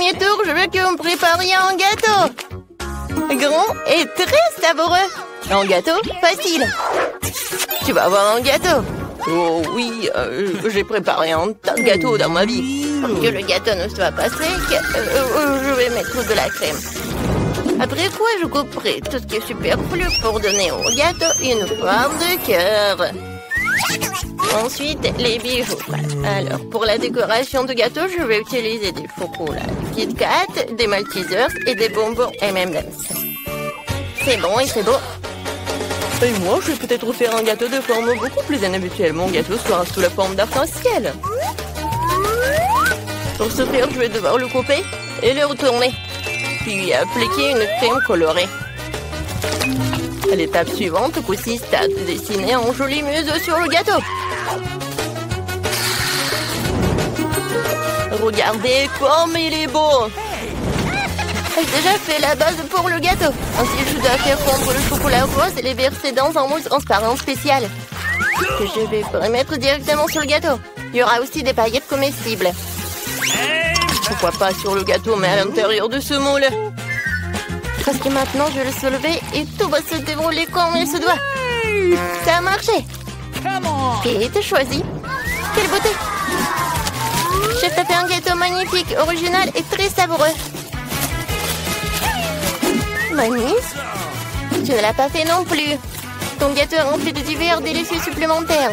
premier tour, je veux que vous me prépariez un gâteau. Grand et très savoureux. Un gâteau facile. Tu vas avoir un gâteau. Oh oui, j'ai préparé un tas de gâteaux dans ma vie. Pour que le gâteau ne soit pas sec, je vais mettre de la crème. Après quoi, je couperai tout ce qui est superflu pour donner au gâteau une forme de cœur. Ensuite, les bijoux. Alors, pour la décoration du gâteau, je vais utiliser des chocolats Kit Kat, des Maltesers et des bonbons M&M's. C'est bon et c'est beau. Et moi, je vais peut-être faire un gâteau de forme beaucoup plus inhabituelle. Mon gâteau sera sous la forme d'arc-en-ciel. Pour ce faire, je vais devoir le couper et le retourner. Puis appliquer une crème colorée. L'étape suivante consiste à dessiner en jolie muse sur le gâteau. Regardez comme il est beau! J'ai déjà fait la base pour le gâteau. Ensuite, je dois faire fondre le chocolat rose et les verser dans un moule transparent spécial que je vais mettre directement sur le gâteau. Il y aura aussi des paillettes comestibles. Pourquoi pas sur le gâteau, mais à l'intérieur de ce moule. Parce que maintenant, je vais le soulever et tout va se dérouler comme il se doit. Ça a marché. Kate, choisis. Quelle beauté! Chef t'a fait un gâteau magnifique, original et très savoureux. Manis, tu ne l'as pas fait non plus. Ton gâteau est rempli de divers délicieux supplémentaires.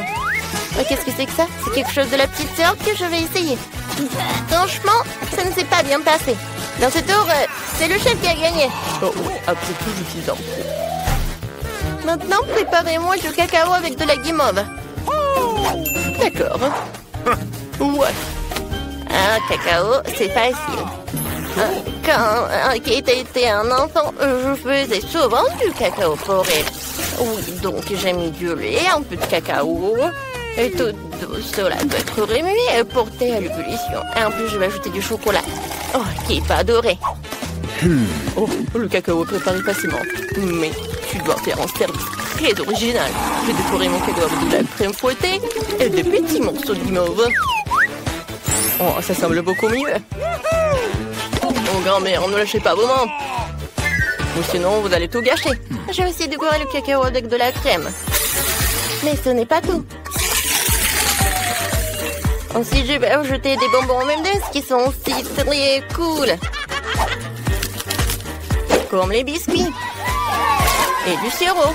Qu'est-ce que c'est que ça? C'est quelque chose de la petite sœur que je vais essayer. Franchement, ça ne s'est pas bien passé. Dans ce tour, c'est le chef qui a gagné. Oh, après tout, je suis en pro. Maintenant, préparez-moi du cacao avec de la guimauve. D'accord. Ouais. Un cacao, c'est facile. Quand Kate était un enfant, je faisais souvent du cacao pour elle. Oui, donc j'ai mis du lait, un peu de cacao. Et tout cela doit être remué et porté à l'ébullition. Et en plus, je vais ajouter du chocolat. Oh, qui va adorer. Oh, le cacao est préparé facilement. Mais tu dois faire un service très original. J'ai décoré mon cacao avec de la crème fouettée et de petits morceaux de guimauve. Oh, ça semble beaucoup mieux. Oh, grand-mère, ne lâchez pas vos mains. Ou sinon, vous allez tout gâcher. Je vais essayer de décorer le cacao avec de la crème. Mais ce n'est pas tout. Ensuite, je vais ajouter des bonbons M&M's qui sont aussi très cool. Comme les biscuits. Et du sirop.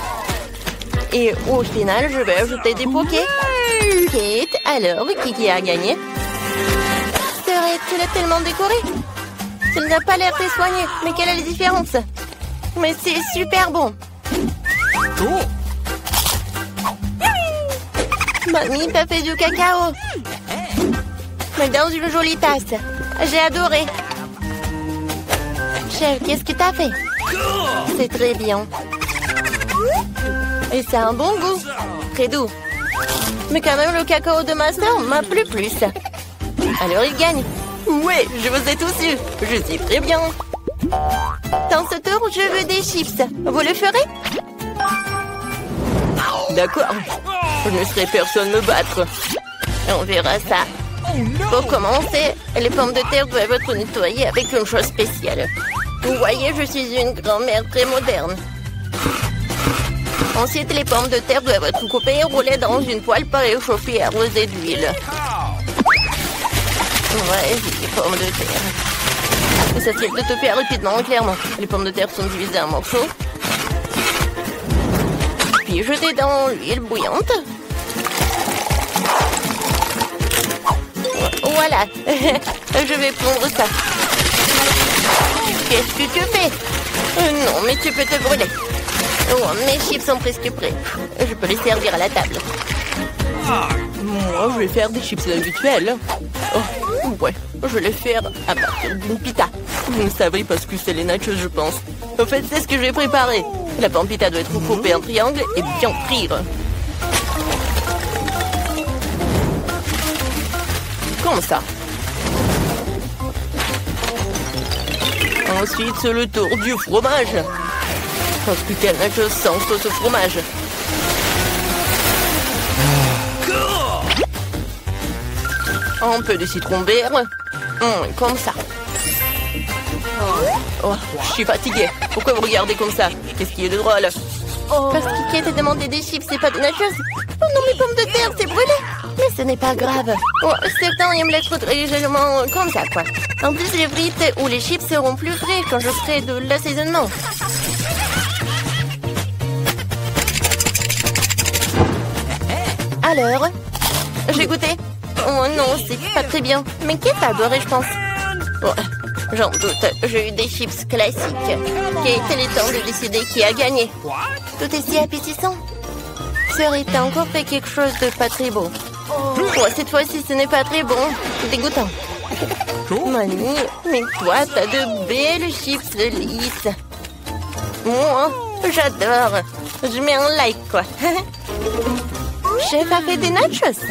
Et au final, je vais ajouter des bouquets. Kate, alors, qui a gagné? C'est vrai, tu l'as tellement décoré. Ça n'a pas l'air très soigné. Mais quelle est la différence? Mais c'est super bon. Mamie t'a fait du cacao. Mais dans une jolie tasse. J'ai adoré. Chef, qu'est-ce que t'as fait? C'est très bien. Et ça a un bon goût. Très doux. Mais quand même, le cacao de ma soeur m'a plu plus. Alors il gagne. Ouais, je vous ai tous eu. Je suis très bien. Dans ce tour, je veux des chips. Vous le ferez? D'accord. Je ne laisserai personne me battre. On verra ça. Pour commencer, les pommes de terre doivent être nettoyées avec une chose spéciale. Vous voyez, je suis une grand-mère très moderne. Ensuite, les pommes de terre doivent être coupées et roulées dans une poêle préchauffée et arrosée d'huile. Ouais, les pommes de terre. Et ça serait de tout faire rapidement, clairement. Les pommes de terre sont divisées en morceaux. Puis jetées dans l'huile bouillante. Voilà. Je vais prendre ça. Qu'est-ce que tu fais? Non, mais tu peux te brûler. Oh, mes chips sont presque prêts. Je peux les servir à la table. Moi, je vais faire des chips habituels. Oh, ouais. Je vais les faire à partir d'une pita. Vous ne savez pas ce que c'est les nachos, je pense. En fait, c'est ce que j'ai préparé. La pampita doit être coupée en triangle et bien frire. Comme ça. Ensuite, c'est le tour du fromage. Parce que quel nacho sans sauce fromage. Un peu de citron vert. Comme ça. Oh, je suis fatiguée. Pourquoi vous regardez comme ça? Qu'est-ce qui est de drôle? Parce que Kate a demandé des chips et pas de nachos. Oh non, mes pommes de terre, c'est brûlé. Mais ce n'est pas grave. Oh, certains aiment l'être légèrement comme ça, quoi. En plus, les frites ou les chips seront plus frais quand je ferai de l'assaisonnement. Alors, j'ai goûté. Oh non, c'est pas très bien. Mais Kate a adoré, je pense. Oh, j'en doute, j'ai eu des chips classiques. Kate, il est temps de décider qui a gagné. Tout est si appétissant. Sœur, t'as encore fait quelque chose de pas très beau. Oh, cette fois-ci, ce n'est pas très bon. C'est dégoûtant. Mamie, mais toi, t'as de belles chips lisses. Moi, j'adore. Je mets un like, quoi. Chef a fait des nachos.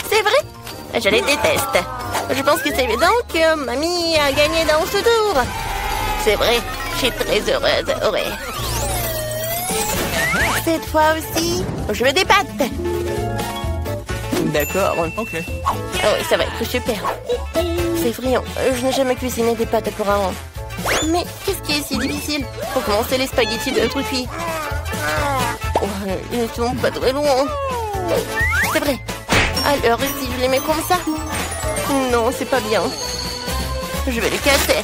C'est vrai? Je les déteste. Je pense que c'est évident que mamie a gagné dans ce tour. C'est vrai, je suis très heureuse. Ouais. Cette fois aussi, je veux des pâtes. D'accord. Ok. Ah oui, ça va être super. C'est friand. Je n'ai jamais cuisiné des pâtes pour un an. Mais qu'est-ce qui est si difficile? Pour commencer, les spaghettis de truffis. Oh, ils ne sont pas très loin. C'est vrai. Alors, si je les mets comme ça? Non, c'est pas bien. Je vais les casser.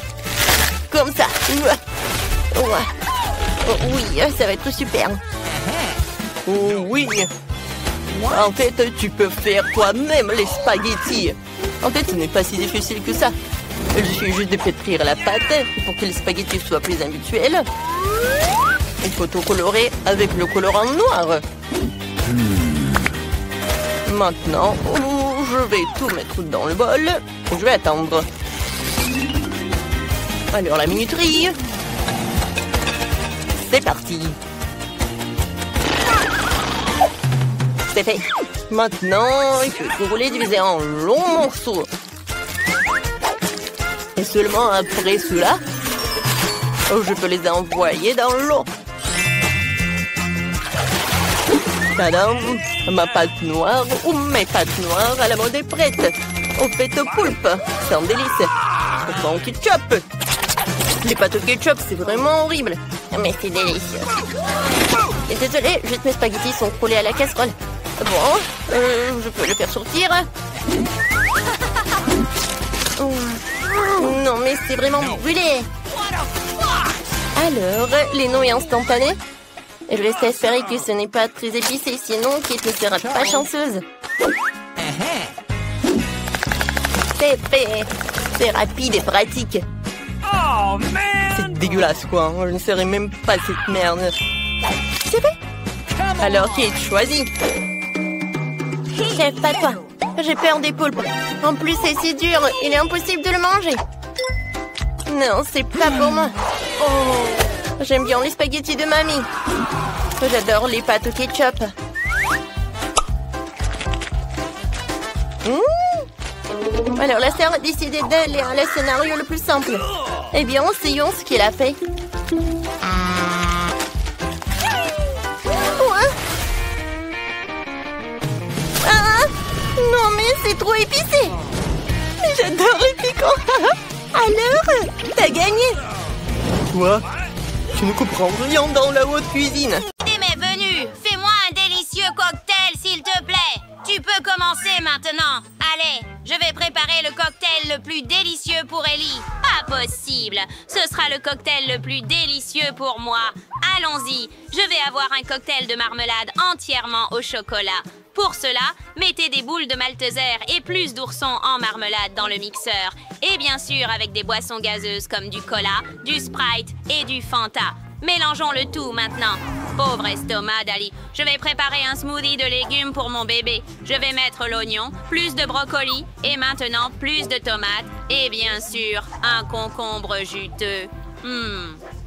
Comme ça. Ouais. Oh, oui, ça va être super. Oh, oui. En fait, tu peux faire toi-même les spaghettis. En fait, ce n'est pas si difficile que ça. Il suffit juste de pétrir la pâte pour que les spaghettis soient plus habituels. Il faut tout colorer avec le colorant noir. Maintenant, je vais tout mettre dans le bol. Je vais attendre. Alors, la minuterie. C'est parti. C'est fait. Maintenant, il faut tout rouler, diviser en longs morceaux. Et seulement après cela, je peux les envoyer dans l'eau. Tadam! Ma pâte noire ou mes pâtes noires à la mode est prête. Au fait au poulpe. C'est un délice. Au ketchup. Les pâtes au ketchup, c'est vraiment horrible. Mais c'est délicieux. Et désolé, juste mes spaghettis sont collés à la casserole. Bon, je peux le faire sortir. Non, mais c'est vraiment brûlé. Alors, les nouilles instantanées. Et je laisse espérer que ce n'est pas très épicé, sinon Kate ne sera pas chanceuse. C'est fait. C'est rapide et pratique. C'est dégueulasse, quoi. Je ne saurais même pas cette merde. C'est fait. Alors, Kate, choisis. Chef, pas toi. J'ai peur des poulpes. En plus, c'est si dur. Il est impossible de le manger. Non, c'est pas pour moi. Oh, j'aime bien les spaghettis de mamie. J'adore les pâtes au ketchup. Alors, la sœur a décidé d'aller à le scénario le plus simple. Eh bien, essayons ce qu'elle a fait. Non, mais c'est trop épicé. J'adore les piquants. Alors, t'as gagné. Quoi? Tu ne comprends rien dans la haute cuisine. M'est venu. Fais-moi un délicieux cocktail, s'il te plaît. Tu peux commencer maintenant. Allez, je vais préparer le cocktail le plus délicieux pour Ellie. Pas possible. Ce sera le cocktail le plus délicieux pour moi. Allons-y. Je vais avoir un cocktail de marmelade entièrement au chocolat. Pour cela, mettez des boules de malteser et plus d'oursons en marmelade dans le mixeur. Et bien sûr avec des boissons gazeuses comme du cola, du Sprite et du Fanta. Mélangeons le tout maintenant. Pauvre estomac d'Ali. Je vais préparer un smoothie de légumes pour mon bébé. Je vais mettre l'oignon, plus de brocoli et maintenant plus de tomates. Et bien sûr, un concombre juteux.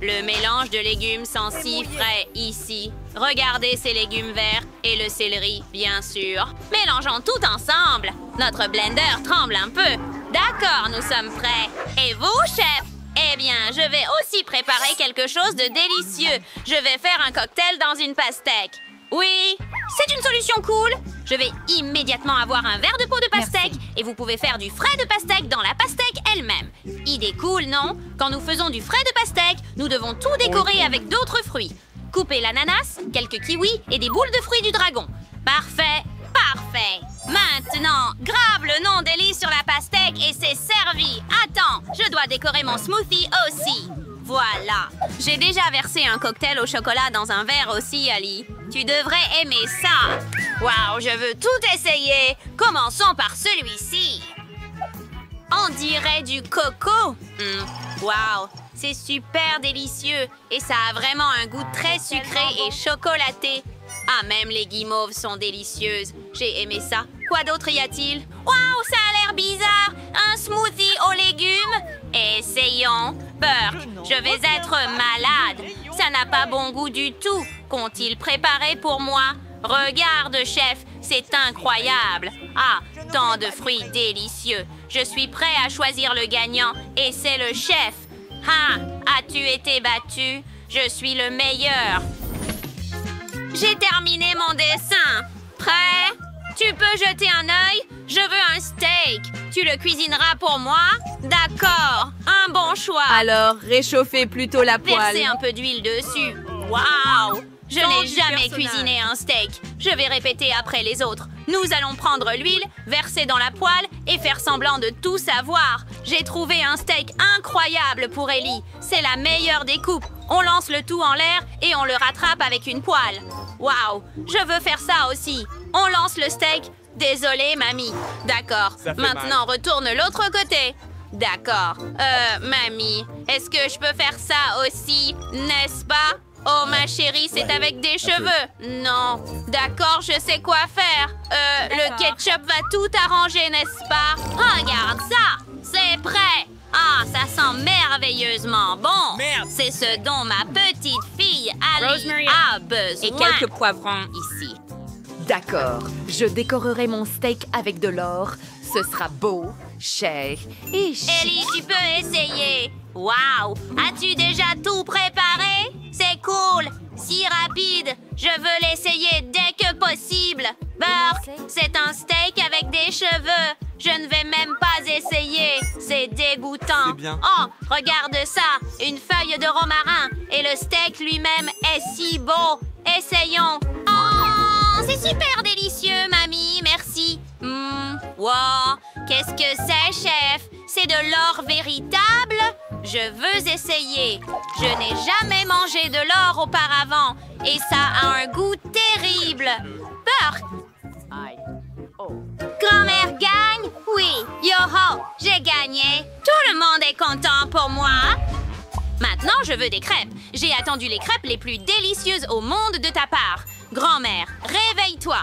Le mélange de légumes sent si frais ici. Regardez ces légumes verts et le céleri, bien sûr. Mélangeons tout ensemble. Notre blender tremble un peu. D'accord, nous sommes prêts. Et vous, chef? Eh bien, je vais aussi préparer quelque chose de délicieux. Je vais faire un cocktail dans une pastèque. Oui, c'est une solution cool. Je vais immédiatement avoir un verre de peau de pastèque. Et vous pouvez faire du frais de pastèque dans la pastèque elle-même. Idée cool, non? Quand nous faisons du frais de pastèque, nous devons tout décorer avec d'autres fruits. Couper l'ananas, quelques kiwis et des boules de fruits du dragon. Parfait, parfait. Maintenant, grave le nom d'Ellie sur la pastèque et c'est servi. Attends, je dois décorer mon smoothie aussi. Voilà. J'ai déjà versé un cocktail au chocolat dans un verre aussi, Ali. Tu devrais aimer ça. Waouh, je veux tout essayer. Commençons par celui-ci. On dirait du coco. Waouh, c'est super délicieux. Et ça a vraiment un goût très sucré et chocolaté. Ah, même les guimauves sont délicieuses. J'ai aimé ça. Quoi d'autre y a-t-il? Waouh, ça a l'air bizarre. Un smoothie aux légumes? Essayons. Burke, je vais être malade. Ça n'a pas bon goût du tout. Qu'ont-ils préparé pour moi? Regarde, chef, c'est incroyable. Ah, tant de fruits délicieux. Je suis prêt à choisir le gagnant et c'est le chef. Ah, as-tu été battu? Je suis le meilleur. J'ai terminé mon dessin. Prêt? Tu peux jeter un œil? Je veux un steak. Tu le cuisineras pour moi? D'accord, un bon choix. Alors, réchauffez plutôt la poêle. Versez un peu d'huile dessus. Waouh! Je n'ai jamais cuisiné un steak. Je vais répéter après les autres. Nous allons prendre l'huile, verser dans la poêle et faire semblant de tout savoir. J'ai trouvé un steak incroyable pour Ellie. C'est la meilleure des coupes. On lance le tout en l'air et on le rattrape avec une poêle. Waouh! Je veux faire ça aussi. On lance le steak. Désolée, mamie. D'accord. Maintenant, retourne l'autre côté. D'accord. Mamie, est-ce que je peux faire ça aussi, n'est-ce pas? Oh, ma chérie, c'est avec des cheveux. Non. D'accord, je sais quoi faire. Le ketchup va tout arranger, n'est-ce pas? Regarde ça. C'est prêt. Ah, ça sent merveilleusement bon. C'est ce dont ma petite fille Ali a besoin. Et quelques poivrons ici. D'accord, je décorerai mon steak avec de l'or. Ce sera beau, cher et chic. Ellie, tu peux essayer. Waouh! As-tu déjà tout préparé? C'est cool! Si rapide! Je veux l'essayer dès que possible! Burke, c'est un steak avec des cheveux! Je ne vais même pas essayer! C'est dégoûtant! Oh, regarde ça! Une feuille de romarin! Et le steak lui-même est si beau! Essayons! Oh, c'est super délicieux, mamie! Merci! Wow! Qu'est-ce que c'est, chef? C'est de l'or véritable? Je veux essayer. Je n'ai jamais mangé de l'or auparavant. Et ça a un goût terrible. Burke! Grand-mère gagne? Oui. Yo-ho! J'ai gagné. Tout le monde est content pour moi. Maintenant, je veux des crêpes. J'ai attendu les crêpes les plus délicieuses au monde de ta part. Grand-mère, réveille-toi.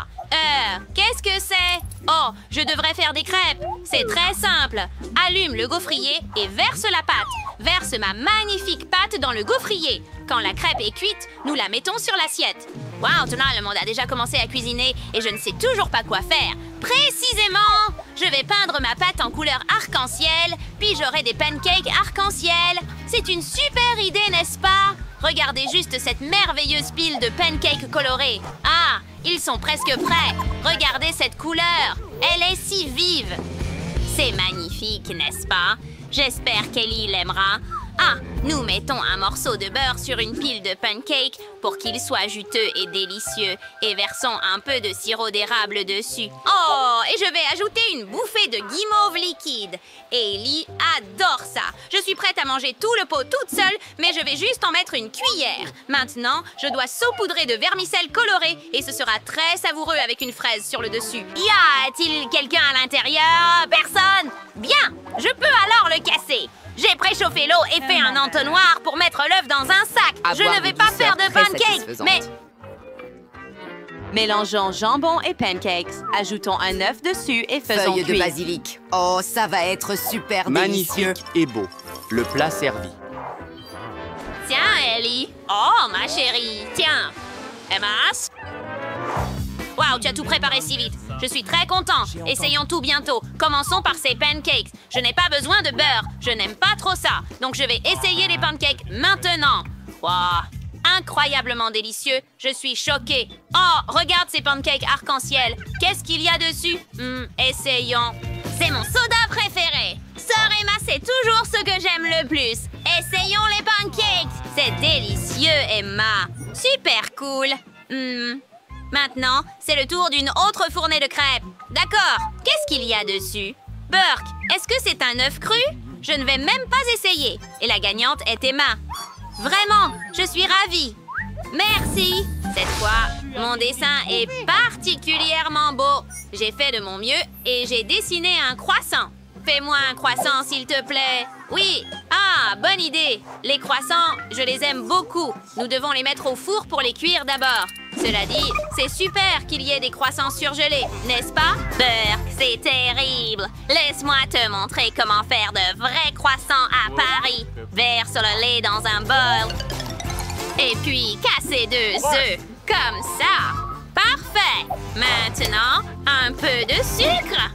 Qu'est-ce que c'est? Oh, je devrais faire des crêpes. C'est très simple. Allume le gaufrier et verse la pâte. Verse ma magnifique pâte dans le gaufrier. Quand la crêpe est cuite, nous la mettons sur l'assiette. Waouh, maintenant le monde a déjà commencé à cuisiner et je ne sais toujours pas quoi faire. Précisément! Je vais peindre ma pâte en couleur arc-en-ciel, puis j'aurai des pancakes arc-en-ciel. C'est une super idée, n'est-ce pas? Regardez juste cette merveilleuse pile de pancakes colorés. Ah, ils sont presque prêts. Regardez cette couleur. Elle est si vive. C'est magnifique, n'est-ce pas? J'espère qu'Ellie l'aimera. Ah, nous mettons un morceau de beurre sur une pile de pancakes pour qu'il soit juteux et délicieux et versons un peu de sirop d'érable dessus. Oh, et je vais ajouter une bouffée de guimauve liquide. Ellie adore ça. Je suis prête à manger tout le pot toute seule, mais je vais juste en mettre une cuillère. Maintenant, je dois saupoudrer de vermicelle colorée et ce sera très savoureux avec une fraise sur le dessus. Y a-t-il quelqu'un à l'intérieur? Personne? Bien, je peux alors le casser. J'ai préchauffé l'eau et fait un entonnoir pour mettre l'œuf dans un sac. Je ne vais pas faire de pancakes, mais... Mélangeons jambon et pancakes. Ajoutons un œuf dessus et faisons Feuille de cuire. basilic. Oh, ça va être super délicieux. Magnifique et beau. Le plat servi. Tiens, Ellie. Oh, ma chérie. Tiens. Emma. Waouh, tu as tout préparé si vite. Je suis très content. Essayons tout bientôt. Commençons par ces pancakes. Je n'ai pas besoin de beurre. Je n'aime pas trop ça. Donc, je vais essayer les pancakes maintenant. Waouh, incroyablement délicieux. Je suis choquée. Oh, regarde ces pancakes arc-en-ciel. Qu'est-ce qu'il y a dessus? Essayons. C'est mon soda préféré. Sœur Emma, c'est toujours ce que le plus. Essayons les pancakes. C'est délicieux, Emma. Super cool. Maintenant, c'est le tour d'une autre fournée de crêpes. D'accord. Qu'est-ce qu'il y a dessus? Burke, est-ce que c'est un œuf cru? Je ne vais même pas essayer. Et la gagnante est Emma. Vraiment, je suis ravie. Merci. Cette fois, mon dessin est particulièrement beau. J'ai fait de mon mieux et j'ai dessiné un croissant. Fais-moi un croissant, s'il te plaît. Oui. Ah, bonne idée. Les croissants, je les aime beaucoup. Nous devons les mettre au four pour les cuire d'abord. Cela dit, c'est super qu'il y ait des croissants surgelés, n'est-ce pas? Burke, c'est terrible. Laisse-moi te montrer comment faire de vrais croissants à Paris. Verse le lait dans un bol. Et puis, casser 2 œufs. Comme ça. Parfait. Maintenant, un peu de sucre.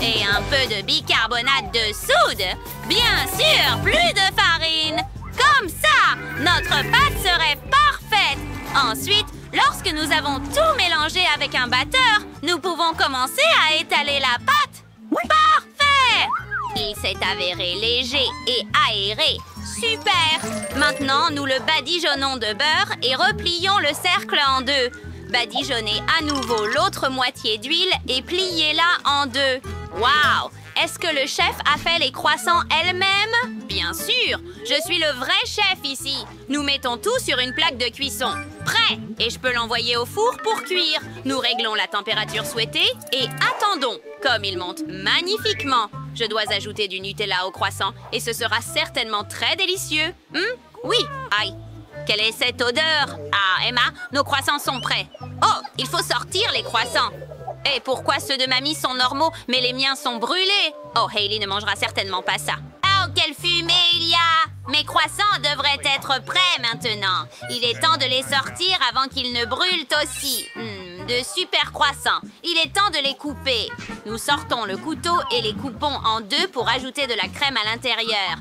Et un peu de bicarbonate de soude. Bien sûr, plus de farine. Comme ça, notre pâte serait parfaite. Ensuite, lorsque nous avons tout mélangé avec un batteur, nous pouvons commencer à étaler la pâte. Parfait! Il s'est avéré léger et aéré. Super! Maintenant, nous le badigeonnons de beurre et replions le cercle en 2. Badigeonnez à nouveau l'autre moitié d'huile et pliez-la en 2. Wow! Est-ce que le chef a fait les croissants elle-même? Bien sûr! Je suis le vrai chef ici. Nous mettons tout sur une plaque de cuisson. Prêt! Et je peux l'envoyer au four pour cuire. Nous réglons la température souhaitée et attendons. Comme il monte magnifiquement, je dois ajouter du Nutella au croissant et ce sera certainement très délicieux. Oui! Aïe! Quelle est cette odeur? Ah, Emma, nos croissants sont prêts. Oh, il faut sortir les croissants. Et pourquoi ceux de mamie sont normaux, mais les miens sont brûlés? Oh, Hailey ne mangera certainement pas ça. Oh, quelle fumée il y a! Mes croissants devraient être prêts maintenant. Il est temps de les sortir avant qu'ils ne brûlent aussi. De super croissants. Il est temps de les couper. Nous sortons le couteau et les coupons en 2 pour ajouter de la crème à l'intérieur.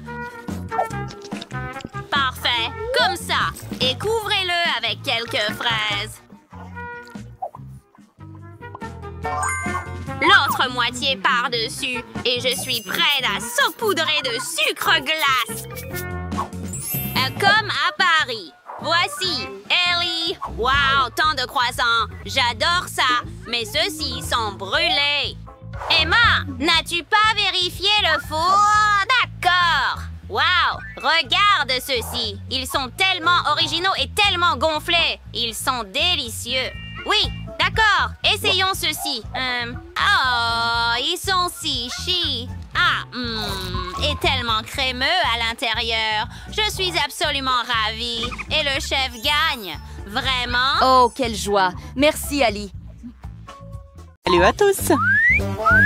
Parfait, comme ça. Et couvrez-le avec quelques fraises. L'autre moitié par-dessus. Et je suis prête à saupoudrer de sucre glace. Comme à Paris. Voici, Ellie. Wow, tant de croissants. J'adore ça. Mais ceux-ci sont brûlés. Emma, n'as-tu pas vérifié le four? D'accord. Wow, regarde ceux-ci. Ils sont tellement originaux et tellement gonflés. Ils sont délicieux. Oui, d'accord. Essayons ceux-ci. Oh, ils sont si chi. Et tellement crémeux à l'intérieur. Je suis absolument ravie. Et le chef gagne. Vraiment? Oh, quelle joie. Merci, Ali. Salut à tous.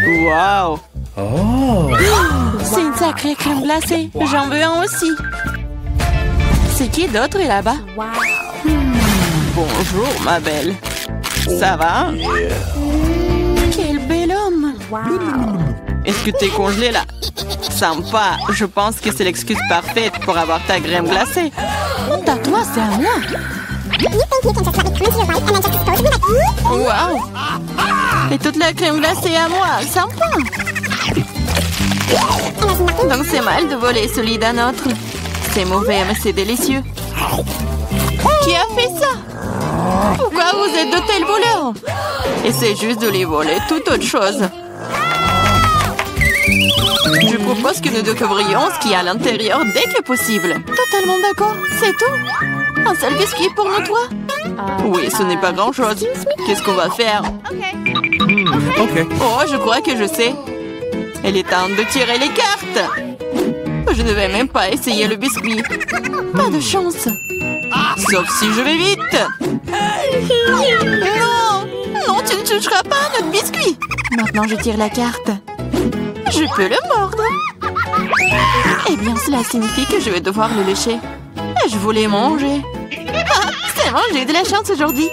Wow. Oh. C'est une sacrée crème glacée. J'en veux un aussi. C'est qui d'autre est là-bas? Bonjour, ma belle. Ça va? Quel bel homme. Est-ce que t'es congelé là? Sympa. Je pense que c'est l'excuse parfaite pour avoir ta crème glacée. Honte à toi, c'est à moi. Wow. Et toute la crème glacée à moi. Sympa. Donc c'est mal de voler celui d'un autre. C'est mauvais, mais c'est délicieux. Qui a fait ça? Pourquoi vous êtes de tels voleurs? Essayez juste de les voler, toute autre chose. Je propose que nous découvrions ce qu'il y a à l'intérieur dès que possible. Totalement d'accord, c'est tout. Un seul biscuit pour nous trois? Oui, ce n'est pas grand-chose. Qu'est-ce qu'on va faire? Ok. Oh, je crois que je sais. Il est temps de tirer les cartes. Je ne vais même pas essayer le biscuit. Pas de chance. Sauf si je vais vite. Non! Non, tu ne toucheras pas à notre biscuit. Maintenant, je tire la carte. Je peux le mordre. Eh bien, cela signifie que je vais devoir le lécher. Je voulais manger. Ah, c'est bon, j'ai eu de la chance aujourd'hui.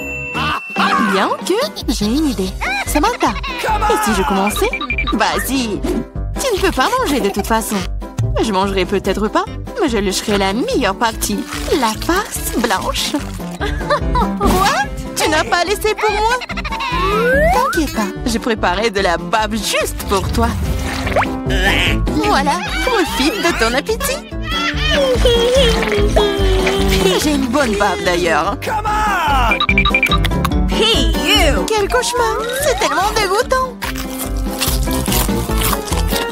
Bien que j'ai une idée. Samantha, et si je commençais? Vas-y. Tu ne peux pas manger de toute façon. Je mangerai peut-être pas, mais je lécherai la meilleure partie. La farce blanche. Quoi? Tu n'as pas laissé pour moi? T'inquiète pas, j'ai préparé de la bave juste pour toi. Voilà, profite de ton appétit. J'ai une bonne bave d'ailleurs. Quel cauchemar! C'est tellement dégoûtant!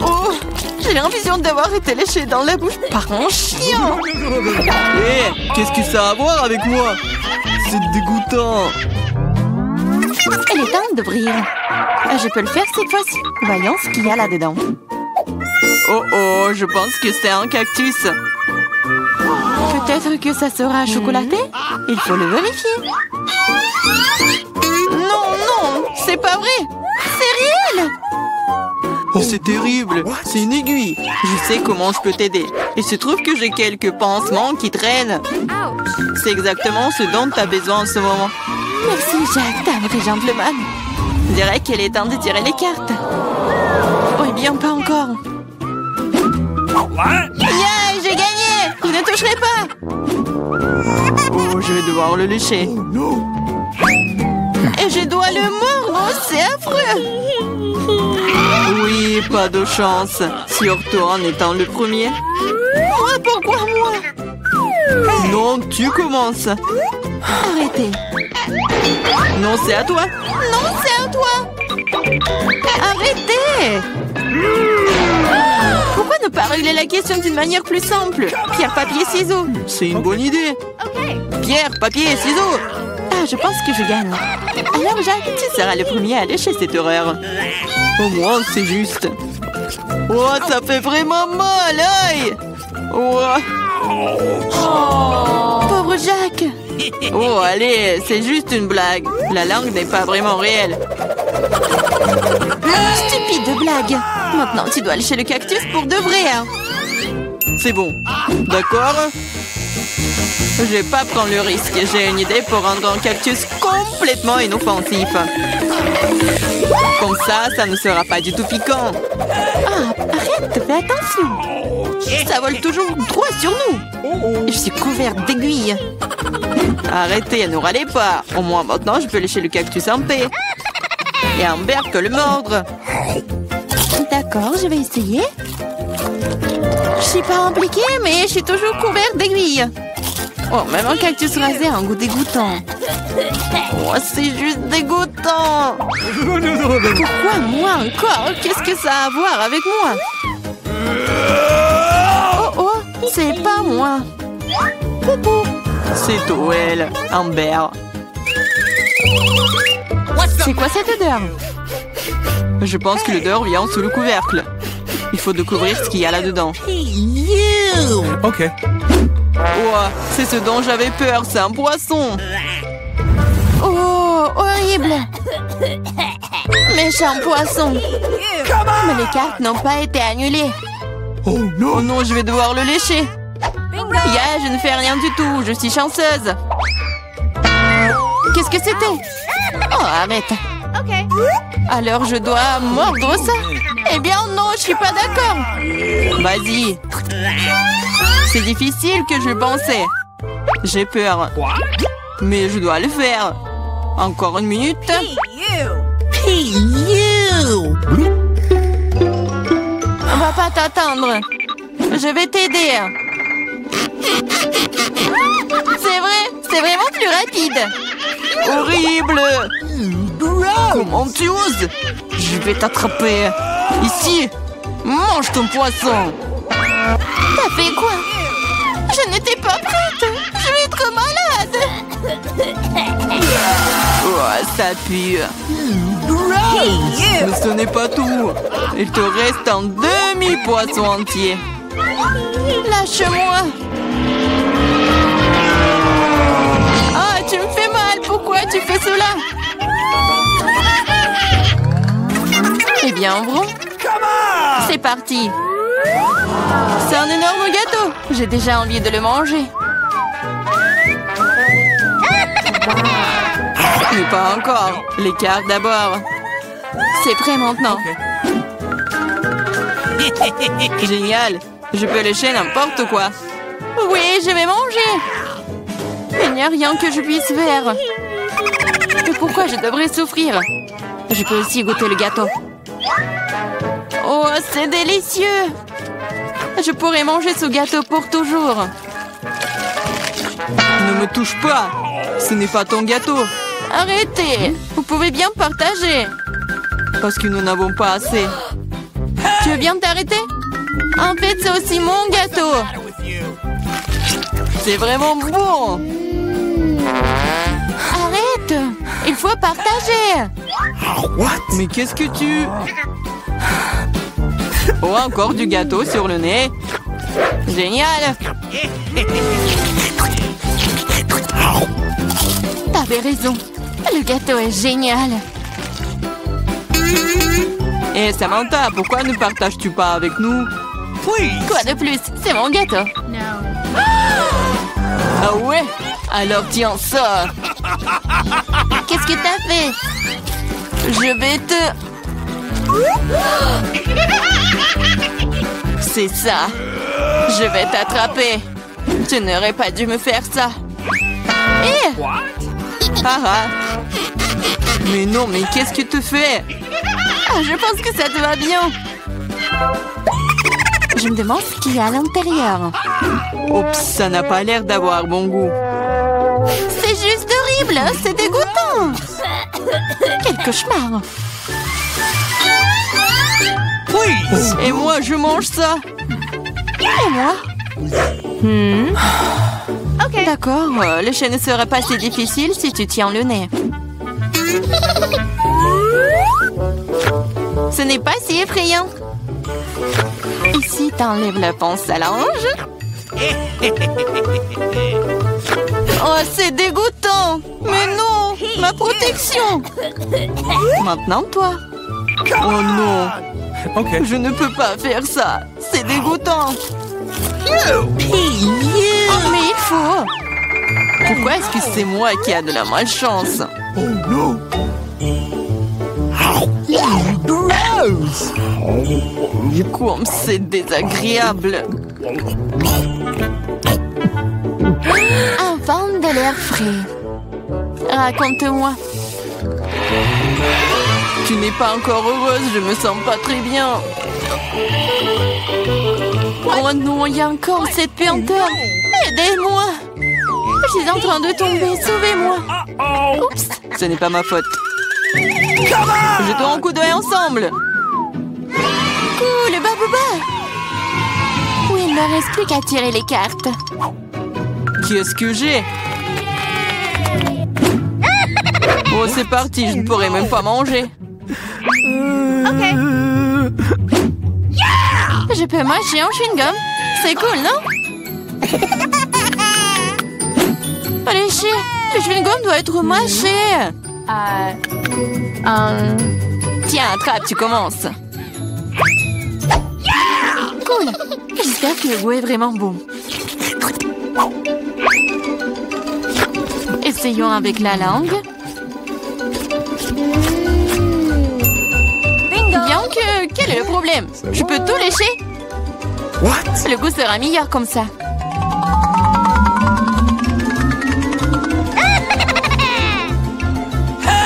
Oh! J'ai l'impression d'avoir été léchée dans la bouche par un chien! Hé! Qu'est-ce que ça a à voir avec moi? C'est dégoûtant! Elle est temps d'ouvrir. Je peux le faire cette fois-ci. Voyons ce qu'il y a là-dedans. Oh oh, je pense que c'est un cactus. Peut-être que ça sera chocolaté? Il faut le vérifier. Non, non, c'est pas vrai. C'est réel. Oh, c'est terrible. C'est une aiguille. Je sais comment je peux t'aider. Il se trouve que j'ai quelques pansements qui traînent. C'est exactement ce dont tu as besoin en ce moment. Merci, Jack, t'es un vrai gentleman. Je dirais qu'il est temps de tirer les cartes. Oh, eh bien, pas encore. Yeah, j'ai gagné. Je ne toucherai pas. Oh, je vais devoir le lécher. Et je dois le mordre. Oh, c'est affreux. Oui, pas de chance. Surtout en étant le premier. Moi, pourquoi moi? Non, tu commences. Arrêtez. Non, c'est à toi. Non, c'est à toi. Arrêtez. Pourquoi ne pas régler la question d'une manière plus simple? Pierre, papier, ciseaux. C'est une bonne idée. Pierre, papier, ciseaux. Ah, je pense que je gagne. Alors, Jacques, tu seras le premier à lécher cette horreur. Au moins, c'est juste. Oh, ça fait vraiment mal, aïe. Oh. Pauvre Jacques. Oh, allez, c'est juste une blague. La langue n'est pas vraiment réelle. Stupide blague. Maintenant, tu dois lécher le cactus pour de vrai. Hein. C'est bon. D'accord? Je vais pas prendre le risque. J'ai une idée pour rendre un cactus complètement inoffensif. Comme ça ne sera pas du tout piquant. Ah, arrête, fais attention. Ça vole toujours droit sur nous. Je suis couverte d'aiguilles. Arrêtez, ne râlez pas. Au moins maintenant, je peux lécher le cactus en paix. Et Amber peut le mordre. D'accord, je vais essayer. Je suis pas impliquée, mais je suis toujours couverte d'aiguilles. Oh, même un cactus rasé a un goût dégoûtant. Oh, c'est juste dégoûtant. Pourquoi moi encore? Qu'est-ce que ça a à voir avec moi? Oh, oh, c'est pas moi. Poupou. C'est Toel, Amber. C'est quoi cette odeur? Je pense que l'odeur vient sous le couvercle. Il faut découvrir ce qu'il y a là-dedans. Ok. Oh, c'est ce dont j'avais peur, c'est un poisson. Oh, horrible. Méchant poisson. Mais les cartes n'ont pas été annulées. Oh non, je vais devoir le lécher. Yeah, je ne fais rien du tout, je suis chanceuse. Qu'est-ce que c'était? Oh, arrête. Alors je dois mordre ça? Eh bien non, je suis pas d'accord. Vas-y. C'est difficile que je pensais. J'ai peur. Mais je dois le faire. Encore une minute. On va pas t'attendre. Je vais t'aider. C'est vraiment plus rapide. Horrible. Comment tu oses? Je vais t'attraper. Ici. Mange ton poisson. T'as fait quoi? Je n'étais pas prête. Je vais être malade. Oh, ça pue. Mais ce n'est pas tout. Il te reste un demi-poisson entier. Lâche-moi. Ah, tu me fais mal. Pourquoi tu fais cela? Eh bien, ouvrons. C'est parti. C'est un énorme gâteau. J'ai déjà envie de le manger. Mais pas encore. Les cartes d'abord. C'est prêt maintenant. Génial. Je peux lécher n'importe quoi. Oui, je vais manger. Il n'y a rien que je puisse faire. Mais pourquoi je devrais souffrir? Je peux aussi goûter le gâteau. Oh, c'est délicieux! Je pourrais manger ce gâteau pour toujours. Ne me touche pas! Ce n'est pas ton gâteau. Arrêtez! Vous pouvez bien partager. Parce que nous n'avons pas assez. Tu veux bien t'arrêter? En fait, c'est aussi mon gâteau. C'est vraiment bon. Arrête! Il faut partager. Mais qu'est-ce que tu... Oh, encore du gâteau sur le nez. Génial! T'avais raison. Le gâteau est génial. Et Samantha, pourquoi ne partages-tu pas avec nous? Quoi de plus? C'est mon gâteau. Ah ouais? Alors tiens ça. Qu'est-ce que t'as fait? Je vais te... C'est ça. Je vais t'attraper. Tu n'aurais pas dû me faire ça. Eh! Ah ah. Mais non, mais qu'est-ce que tu fais? Ah, je pense que ça te va bien. Je me demande ce qu'il y a à l'intérieur. Oups, ça n'a pas l'air d'avoir bon goût. C'est juste horrible, c'est dégoûtant. Quel cauchemar. Et moi, je mange ça. Et moi? Ok. D'accord, l'échec ne sera pas si difficile si tu tiens le nez. Ce n'est pas si effrayant. Ici, t'enlèves la pince à linge. Oh, c'est dégoûtant. Mais non, ma protection. Maintenant, toi. Oh non. Okay. Je ne peux pas faire ça. C'est dégoûtant. Oh, mais il faut. Pourquoi est-ce que c'est moi qui a de la malchance? Oh non. Comme c'est désagréable. Un vent de l'air frais. Raconte-moi. Tu n'es pas encore heureuse, je me sens pas très bien. Oh non, il y a encore cette puanteur. Aidez-moi. Je suis en train de tomber, sauvez-moi. Oups, ce n'est pas ma faute. Jetons un coup d'œil ensemble. Cool, babouba. Oui, il ne reste plus qu'à tirer les cartes. Qu'est-ce que j'ai? Oh, c'est parti, je ne pourrai même pas manger. Ok. Je peux mâcher un chewing-gum. C'est cool, non? Allez, chier. Le chewing-gum doit être mâché. Tiens, attrape, tu commences. Cool. J'espère que le goût est vraiment bon. Essayons avec la langue. Bien que... Quel est le problème? Je peux tout lécher? What? Le goût sera meilleur comme ça.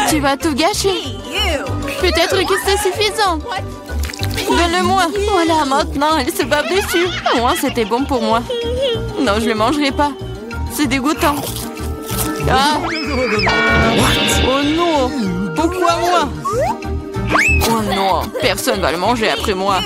Tu vas tout gâcher. Peut-être que c'est suffisant. Donne-le-moi. Voilà, maintenant, elle se bave dessus. Au moins, c'était bon pour moi. Non, je ne le mangerai pas. C'est dégoûtant. Ah. Oh non. Pourquoi moi? Oh non, personne va le manger après moi.